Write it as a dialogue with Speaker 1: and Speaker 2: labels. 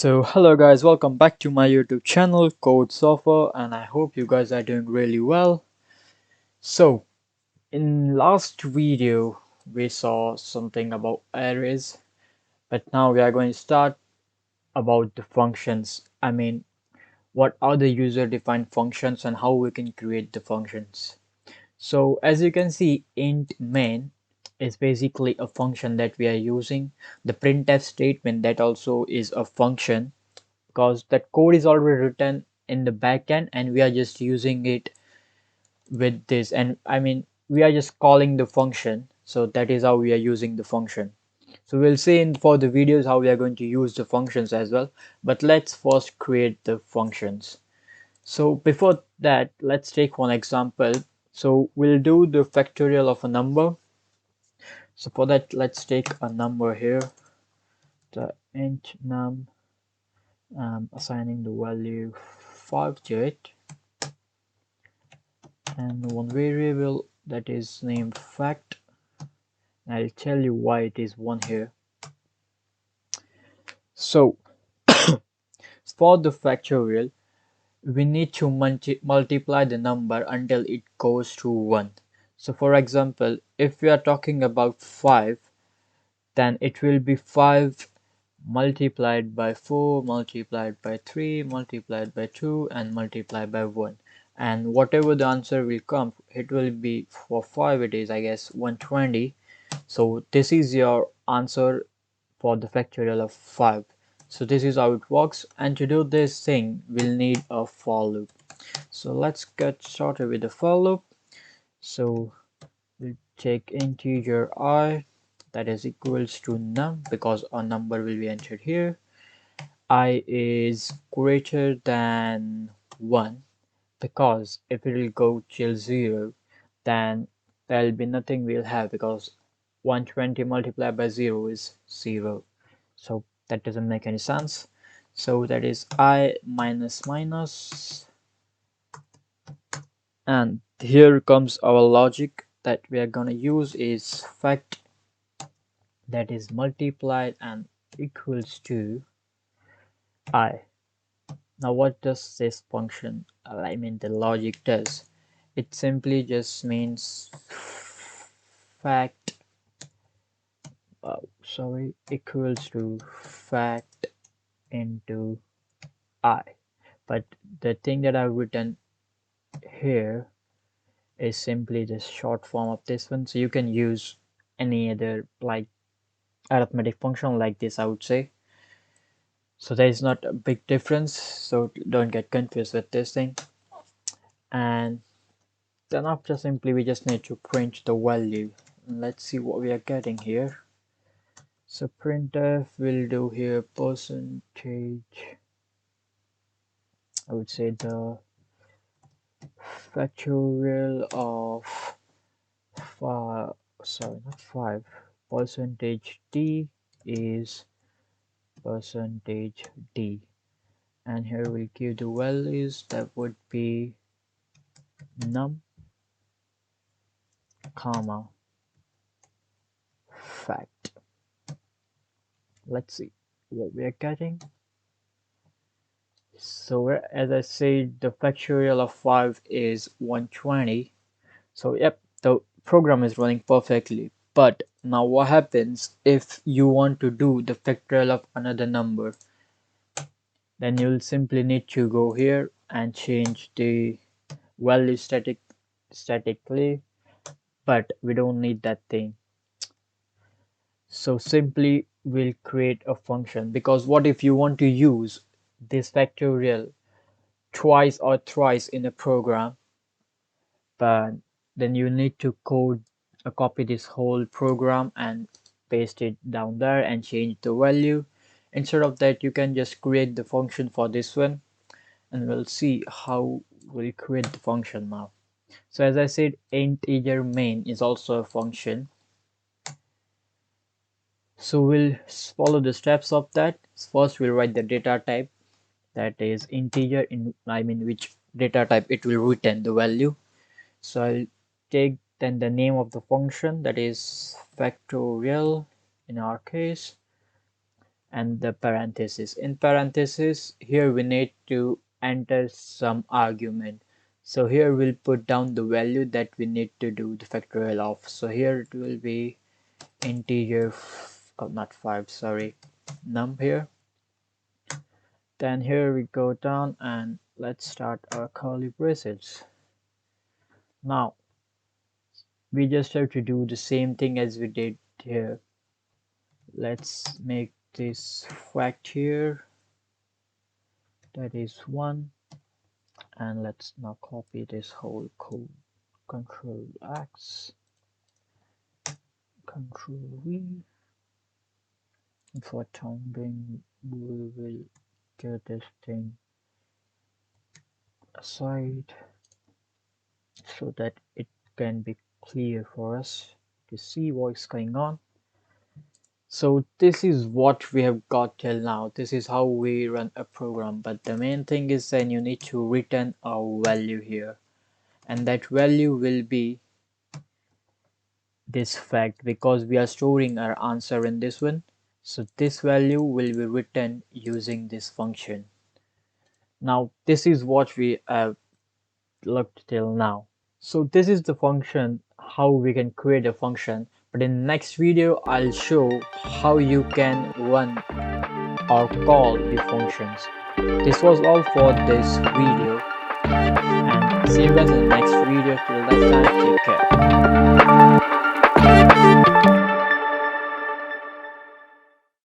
Speaker 1: So hello guys, welcome back to my YouTube channel Code Software, and I hope you guys are doing really well. So in last video we saw something about arrays, but now we are going to start about the functions. What are the user defined functions and how we can create the functions. So as you can see, int main is basically a function that we are using. The printf statement, that also is a function, because that code is already written in the backend and we are just using it with this. And we are just calling the function, so that is how we are using the function. So we'll see in for the videos how we are going to use the functions as well, but let's first create the functions. So before that, let's take one example. So we'll do the factorial of a number. So for that, let's take a number here, the int num. Assigning the value 5 to it, and one variable that is named fact. I'll tell you why it is one here. So for the factorial, we need to multiply the number until it goes to 1. So for example, if we are talking about 5, then it will be 5 multiplied by 4 multiplied by 3 multiplied by 2 and multiplied by 1, and whatever the answer will come, it will be for 5, it is I guess 120. So this is your answer for the factorial of 5. So this is how it works, and to do this thing we'll need a for loop. So let's get started with the for loop. So we'll take integer I, that is equals to num, because a number will be entered here. I is greater than 1, because if it will go till 0, then there will be nothing we'll have, because 120 multiplied by 0 is 0. So that doesn't make any sense. So that is I minus minus, and here comes our logic that we are gonna use is fact, that is multiplied and equals to I. Now what does this function, the logic does? It simply just means fact, equals to fact into I. But the thing that I've written here is simply the short form of this one. So you can use any other like arithmetic function like this, I would say. So there is not a big difference, so don't get confused with this thing. And then after, simply we just need to print the value. Let's see what we are getting here. So printf will do here percentage, I would say the factorial of 5, sorry not 5, percentage d is percentage d, and here we give the values that would be num comma fact. Let's see what we are getting. So as I said, the factorial of 5 is 120. So yep, the program is running perfectly. But now what happens if you want to do the factorial of another number? Then you'll simply need to go here and change the value statically, but we don't need that thing. So simply we'll create a function, because what if you want to use this factorial twice or thrice in a program, but then you need to copy this whole program and paste it down there and change the value. Instead of that, you can just create the function for this one, and we'll see how we'll create the function now. So as I said, integer main is also a function. So we'll follow the steps of that. First we'll write the data type, that is integer, in which data type it will return the value. So I'll take then the name of the function, that is factorial in our case, and the parenthesis. In parenthesis, here we need to enter some argument. So here we'll put down the value that we need to do the factorial of. So here it will be integer, oh, not 5, sorry, num here. Then here we go down and let's start our curly braces. Now we just have to do the same thing as we did here. Let's make this fact here, that is 1, and let's now copy this whole code. Control X, Control V. For time being, we will get this thing aside so that it can be clear for us to see what's going on. So this is what we have got till now. This is how we run a program, but the main thing is then you need to return a value here, and that value will be this fact because we are storing our answer in this one. So this value will be written using this function. Now this is what we have looked till now. So this is the function, how we can create a function, but in next video I'll show how you can run or call the functions. This was all for this video, and see you guys in the next video. Till that time, take care.